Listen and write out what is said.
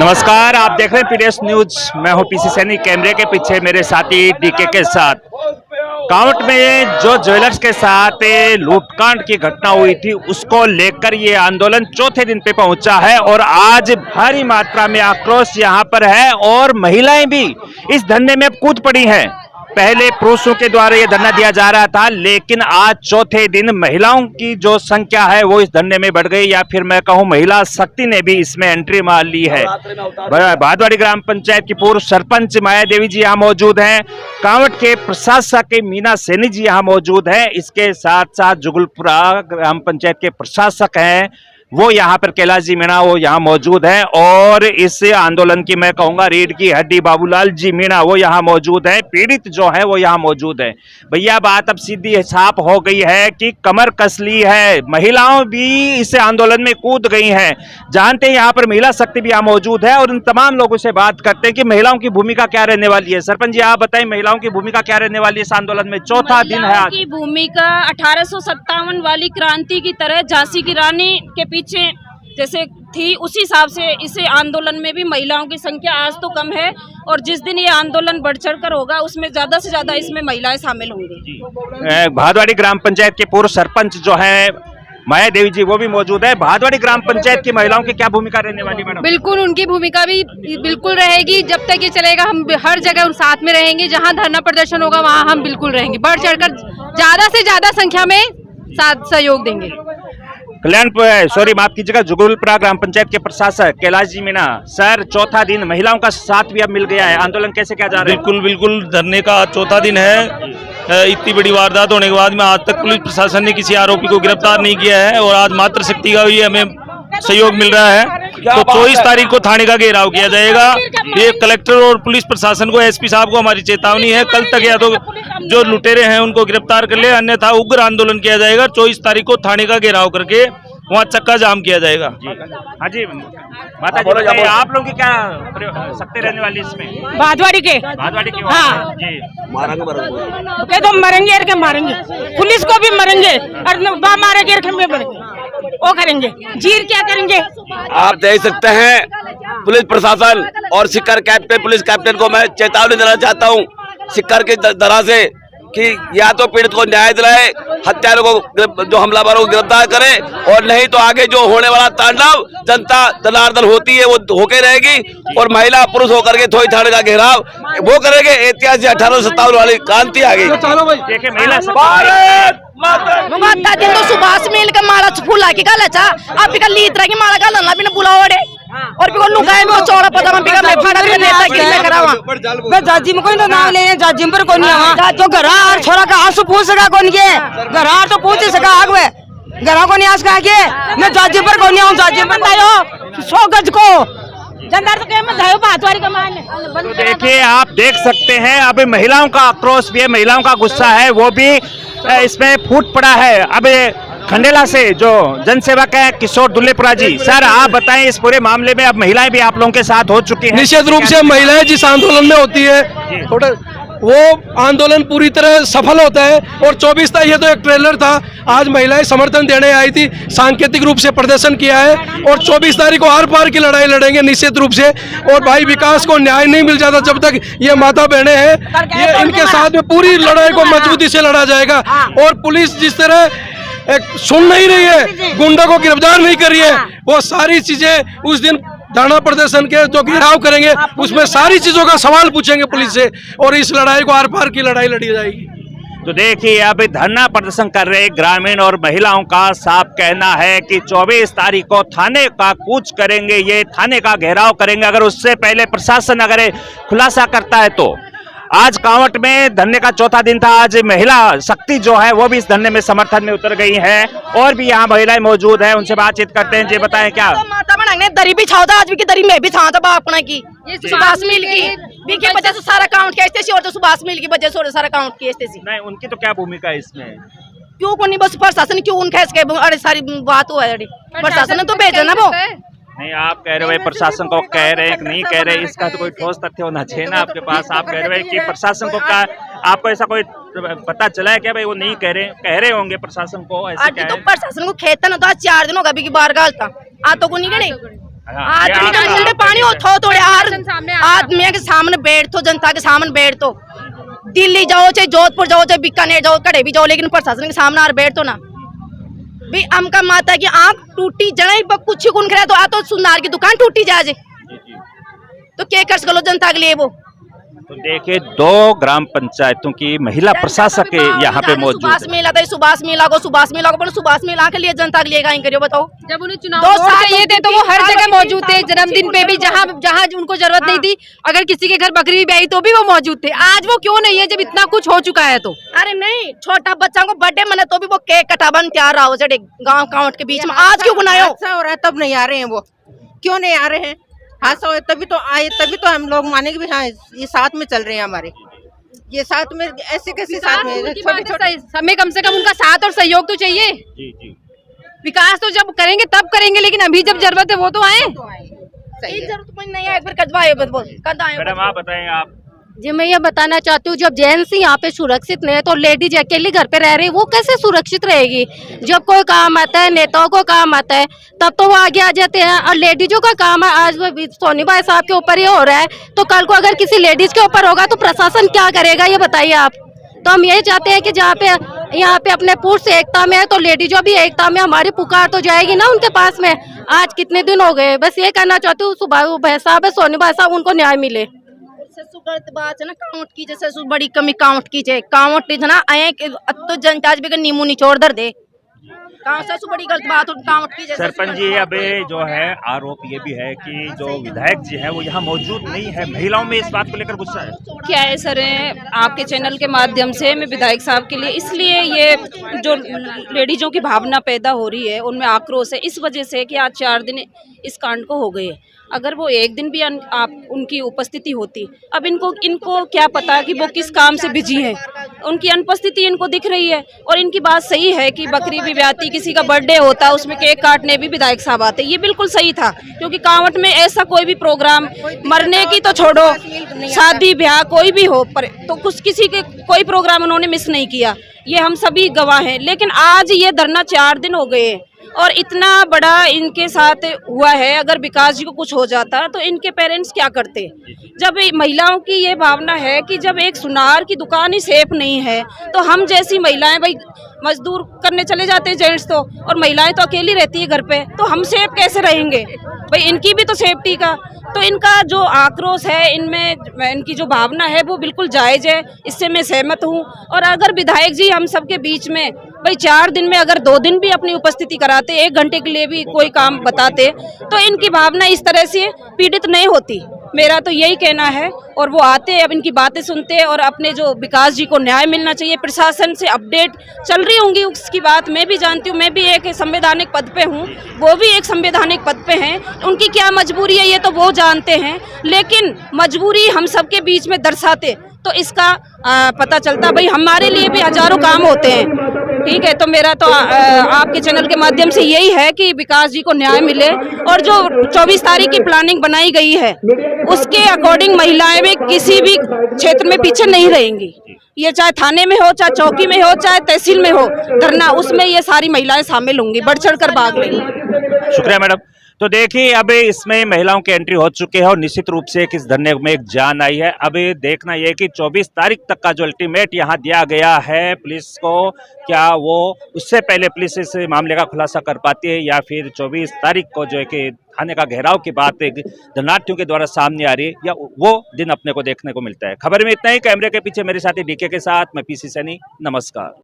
नमस्कार, आप देख रहे हैं पीडीएस न्यूज। मैं हूं पीसी सैनी। कैमरे के पीछे मेरे साथी डीके के साथ। कांवट में जो ज्वेलर्स के साथ लूटकांड की घटना हुई थी, उसको लेकर ये आंदोलन चौथे दिन पे पहुंचा है और आज भारी मात्रा में आक्रोश यहां पर है और महिलाएं भी इस धरने में अब कूद पड़ी हैं। पहले पुरुषों के द्वारा ये धरना दिया जा रहा था, लेकिन आज चौथे दिन महिलाओं की जो संख्या है वो इस धरने में बढ़ गई, या फिर मैं कहूं महिला शक्ति ने भी इसमें एंट्री मार ली है। भादवाड़ी ग्राम पंचायत की पूर्व सरपंच माया देवी जी यहाँ मौजूद हैं। कांवट के प्रशासक मीना सैनी जी यहाँ मौजूद हैं। इसके साथ साथ जुगलपुरा ग्राम पंचायत के प्रशासक हैं वो यहाँ पर कैलाश जी मीणा वो यहाँ मौजूद है, और इस आंदोलन की मैं कहूँगा रीढ़ की हड्डी बाबूलाल जी मीणा वो यहाँ मौजूद है। पीड़ित जो है वो यहाँ मौजूद है। भैया, बात अब सीधी साफ हो गई है कि कमर कस ली है, महिलाओं भी इस आंदोलन में कूद गई हैं। जानते हैं यहाँ पर महिला शक्ति भी यहाँ मौजूद है और उन तमाम लोगों से बात करते हैं कि महिलाओं की भूमिका क्या रहने वाली है। सरपंच जी, आप बताएं, महिलाओं की भूमिका क्या रहने वाली है इस आंदोलन में? चौथा दिन है आज। भूमिका 1857 वाली क्रांति की तरह झांसी की रानी के पीछे जैसे थी, उसी हिसाब से इस आंदोलन में भी महिलाओं की संख्या आज तो कम है, और जिस दिन ये आंदोलन बढ़ चढ़कर होगा उसमें ज्यादा से ज्यादा इसमें महिलाएं शामिल होंगी। भादवाड़ी ग्राम पंचायत के पूर्व सरपंच जो है माया देवी जी वो भी मौजूद है। भादवाड़ी ग्राम पंचायत की महिलाओं की क्या भूमिका रहने वाली मैडम? बिल्कुल, उनकी भूमिका भी बिल्कुल रहेगी। जब तक ये चलेगा हम हर जगह उन साथ में रहेंगे। जहां धरना प्रदर्शन होगा वहां हम बिल्कुल रहेंगे। बढ़ चढ़कर ज्यादा से ज्यादा संख्या में साथ सहयोग देंगे। माफ कीजिएगा, जुगलपुरा ग्राम पंचायत के प्रशासक कैलाश जी मीणा सर, चौथा दिन महिलाओं का साथ भी अब मिल गया है। आंदोलन कैसे क्या जा रहा है? बिल्कुल धरने का चौथा दिन है। इतनी बड़ी वारदात होने के बाद में आज तक पुलिस प्रशासन ने किसी आरोपी को गिरफ्तार नहीं किया है, और आज मातृ शक्ति का भी हमें सहयोग मिल रहा है। तो 24 तारीख को थाने का घेराव किया जाएगा। ये कलेक्टर और पुलिस प्रशासन को, एसपी साहब को हमारी चेतावनी है, कल तक या तो जो लुटेरे हैं उनको गिरफ्तार कर ले, अन्यथा उग्र आंदोलन किया जाएगा। 24 तारीख को थाने का घेराव करके वहाँ चक्का जाम किया जाएगा। हाँ जी माता जी, आप लोगों की क्या शक्ति रहने वाली इसमें? भादवाड़ी के हाँ जी, मारेंगे तो मारेंगे, पुलिस को भी मारेंगे और मारेंगे वो करेंगे। जीर क्या करेंगे? आप देख सकते हैं पुलिस प्रशासन और सिक्कर कैप्टन, पुलिस कैप्टन को मैं चेतावनी देना चाहता हूं सिक्कर की तरह से कि या तो पीड़ित को न्याय दिलाए, हत्यारों को, जो हमलावरों को गिरफ्तार करे, और नहीं तो आगे जो होने वाला तांडव जनता जनार्दन होती है वो होके रहेगी, और महिला पुरुष होकर के थोड़ी थाने का घेराव वो करेंगे। ऐतिहासिक 1857 वाली क्रांति आ गई। देखिए महिला दिन तो सुभाष मिल के माला फूला की गल आप लीतरा की माला गल बिना बुलावड़े और लुकाए में चौड़ा पता मैं फाड़ा के नेता के करावा मैं जाजी में कोई तो नाम ले जाजी पर कोनी आवा तो घर और छोरा का आंसू पूछ सका कोन के घर और तो पूछ सका आगवे घर को नहीं आस का के मैं जाजी पर कोनी आऊं जाजी पर दायो 100 गज को जनदार तो के मैं दायो भादवाड़ी का मान। तो देखिए, आप देख सकते हैं अब महिलाओं का आक्रोश भी है, महिलाओं का गुस्सा है वो भी इसमें फूट पड़ा है। अब खंडेला से जो जनसेवक है किशोर दुल्लेपुरा जी, सर आप बताएं इस पूरे मामले में अब महिलाएं भी आप लोगों के साथ हो चुकी हैं। निश्चित रूप से महिलाएं जिस आंदोलन में होती है थोड़ा वो आंदोलन पूरी तरह सफल होता है, और 24 तारीख तो एक ट्रेलर था, आज महिलाएं समर्थन देने आई थी, सांकेतिक रूप से प्रदर्शन किया है, और 24 तारीख को आर पार की लड़ाई लड़ेंगे निश्चित रूप से। और भाई विकास को न्याय नहीं मिल जाता जब तक ये माता बहनें हैं, ये इनके साथ में पूरी लड़ाई को मजबूती से लड़ा जाएगा। और पुलिस जिस तरह सुन नहीं रही है, गुंडा को गिरफ्तार नहीं कर रही है, वो सारी चीजें उस दिन धरना प्रदर्शन के जो घेराव करेंगे उसमें सारी चीजों का सवाल पूछेंगे पुलिस से, और इस लड़ाई को आर पार की लड़ाई लड़ी जाएगी। तो देखिए, अब धरना प्रदर्शन कर रहे ग्रामीण और महिलाओं का साफ कहना है कि 24 तारीख को थाने का कूच करेंगे, ये थाने का घेराव करेंगे। अगर उससे पहले प्रशासन अगर खुलासा करता है तो आज कांवट में धरने का चौथा दिन था। आज महिला शक्ति जो है वो भी इस धरने में समर्थन में उतर गई है, और भी यहाँ महिलाएं मौजूद है, उनसे बातचीत करते हैं। जी बताएं क्या माता बनाने दरी भी छावता आज भी की दरी में भी छावता बापना की सुभाष मिल की वजह से सारा काउंट के और तो सुभाष मिल की वजह से सारा काउंट की नहीं, उनकी तो क्या भूमिका है इसमें? क्यों को नहीं, बस प्रशासन क्यों उनके अरे सारी बात हुआ है, प्रशासन ने तो भेजा ना वो। नहीं, आप कह रहे हो प्रशासन को कह रहे हैं कि नहीं कह रहे, इसका तो कोई ठोस तथ्य होना चाहिए ना आपके पास। आप कह रहे हैं कि प्रशासन को क्या, आपको ऐसा कोई पता चला है क्या भाई वो नहीं कह रहे होंगे प्रशासन को? ऐसे क्या है? तो प्रशासन को खेता ना तो 4 दिन होगा बार गाल था आ तो को नहीं आदमी पानी हो थोड़े आदमी के सामने बैठो, जनता के सामने बैठो। दिल्ली जाओ चाहे जोधपुर जाओ चाहे बीकानेर जाओ, कड़े भी जाओ, लेकिन प्रशासन के सामने आर बैठो ना भी। हमका माता की आंख टूटी जड़े कुछ ही करे तो आ तो सुनार की दुकान टूटी जाए तो क्या कर सको जनता के लिए वो। तो देखिए 2 ग्राम पंचायतों की महिला प्रशासक यहाँ पे मौजूद सुभाष मेला था, सुभाष मेला को सुभाष मेला के लिए जनता के लिए कहीं करियो बताओ। जब उन्हें चुनाव चाहिए थे तो वो हर जगह मौजूद थे, जन्मदिन पे भी जहाँ जहाँ उनको जरूरत नहीं थी, अगर किसी के घर बकरी भी आई तो भी वो मौजूद थे। आज वो क्यों नहीं है जब इतना कुछ हो चुका है तो? अरे नहीं, छोटा बच्चा को बर्थडे मना तो भी वो केक कटावन तैयार रहा गाँव काउंट के बीच में, आज क्यों बनायो? अच्छा हो रहा है तब नहीं आ रहे हैं, वो क्यों नहीं आ रहे हैं? हादसा हो तभी तो आए, तभी तो हम लोग मानेंगे भी हाँ ये साथ में चल रहे हैं हमारे, ये साथ में ऐसे कैसे साथ में हमें कम से कम उनका साथ और सहयोग तो चाहिए। जी। विकास तो जब करेंगे तब करेंगे, लेकिन अभी जब जरूरत है वो तो आए। जरूरत नहीं है, एक बार कदवाए मैडम आप बताएं आप। जी मैं ये बताना चाहती हूँ, जब जेंट्स यहाँ पे सुरक्षित नहीं है तो लेडीज अकेली घर पे रह रही वो कैसे सुरक्षित रहेगी? जब कोई काम आता है, नेताओं को काम आता है, तब तो वो आगे आ जाते हैं। और लेडीजों का काम है, आज वो सोनी भाई साहब के ऊपर ये हो रहा है तो कल को अगर किसी लेडीज के ऊपर होगा तो प्रशासन क्या करेगा ये बताइए आप। तो हम यही चाहते हैं कि जहाँ पे यहाँ पे अपने पुरुष एकता में है तो लेडीजों भी एकता में, हमारी पुकार तो जाएगी ना उनके पास में। आज कितने दिन हो गए, बस ये कहना चाहती हूँ सुभाष भाई साहब है, सोनी भाई साहब, उनको न्याय मिले। गलत बात है ना काउंट की, जैसे बड़ी कमी काउंट की जाए, काउंट इतना आए तो जनता भी नींबू निचोड़ दर दे, से बड़ी गलत बात हो काउंट की। सरपंच जी अब जो है आरोप ये भी है कि जो विधायक जी है वो यहाँ मौजूद नहीं है, महिलाओं में इस बात को लेकर गुस्सा है। क्या है सर, आपके चैनल के माध्यम से मैं विधायक साहब के लिए इसलिए ये जो लेडीजों की भावना पैदा हो रही है उनमें आक्रोश है, इस वजह से कि आज 4 दिन इस कांड को हो गए। अगर वो एक दिन भी आप उनकी उपस्थिति होती, अब इनको क्या पता कि वो किस काम से बिजी हैं, उनकी अनुपस्थिति इनको दिख रही है। और इनकी बात सही है कि बकरी भी ब्याती, किसी का बर्थडे होता उसमें केक काटने भी विधायक साहब आते, ये बिल्कुल सही था। क्योंकि कांवट में ऐसा कोई भी प्रोग्राम, मरने की तो छोड़ो, शादी ब्याह कोई भी हो, पर तो किसी के कोई प्रोग्राम उन्होंने मिस नहीं किया, ये हम सभी गवाह हैं। लेकिन आज ये धरना 4 दिन हो गए और इतना बड़ा इनके साथ हुआ है। अगर विकास जी को कुछ हो जाता तो इनके पेरेंट्स क्या करते? जब महिलाओं की ये भावना है कि जब एक सुनार की दुकान ही सेफ नहीं है तो हम जैसी महिलाएं भाई मजदूर करने चले जाते हैं जेंट्स तो, और महिलाएं तो अकेली रहती है घर पे, तो हम सेफ कैसे रहेंगे भाई? इनकी भी तो सेफ्टी का, तो इनका जो आक्रोश है, इनमें इनकी जो भावना है वो बिल्कुल जायज़ है, इससे मैं सहमत हूँ। और अगर विधायक जी हम सबके बीच में भाई 4 दिन में अगर 2 दिन भी अपनी उपस्थिति कराते, 1 घंटे के लिए भी कोई काम बताते, तो इनकी भावना इस तरह से पीड़ित नहीं होती, मेरा तो यही कहना है। और वो आते, अब इनकी बातें सुनते और अपने जो विकास जी को न्याय मिलना चाहिए, प्रशासन से अपडेट चल रही होंगी उसकी बात मैं भी जानती हूँ, मैं भी एक संवैधानिक पद पे हूँ, वो भी एक संवैधानिक पद पे हैं, उनकी क्या मजबूरी है ये तो वो जानते हैं, लेकिन मजबूरी हम सबके बीच में दर्शाते तो इसका पता चलता। भाई हमारे लिए भी हजारों काम होते हैं, ठीक है। तो मेरा तो आपके चैनल के माध्यम से यही है कि विकास जी को न्याय मिले, और जो 24 तारीख की प्लानिंग बनाई गई है उसके अकॉर्डिंग महिलाएं भी किसी भी क्षेत्र में पीछे नहीं रहेंगी। ये चाहे थाने में हो, चाहे चौकी में हो, चाहे तहसील में हो धरना, उसमें ये सारी महिलाएं शामिल होंगी, बढ़ चढ़ कर भाग लेंगी। शुक्रिया मैडम। तो देखिए अब इसमें महिलाओं की एंट्री हो चुकी है और निश्चित रूप से इस धरने में एक जान आई है। अब देखना यह कि 24 तारीख तक का जो अल्टीमेट यहाँ दिया गया है पुलिस को, क्या वो उससे पहले पुलिस इस मामले का खुलासा कर पाती है या फिर 24 तारीख को जो है कि थाने का घेराव की बात धरनार्थियों के द्वारा सामने आ रही है, या वो दिन अपने को देखने को मिलता है। खबर में इतना ही। कैमरे के पीछे मेरे साथी डीके के साथ मैं पीसी सैनी, नमस्कार।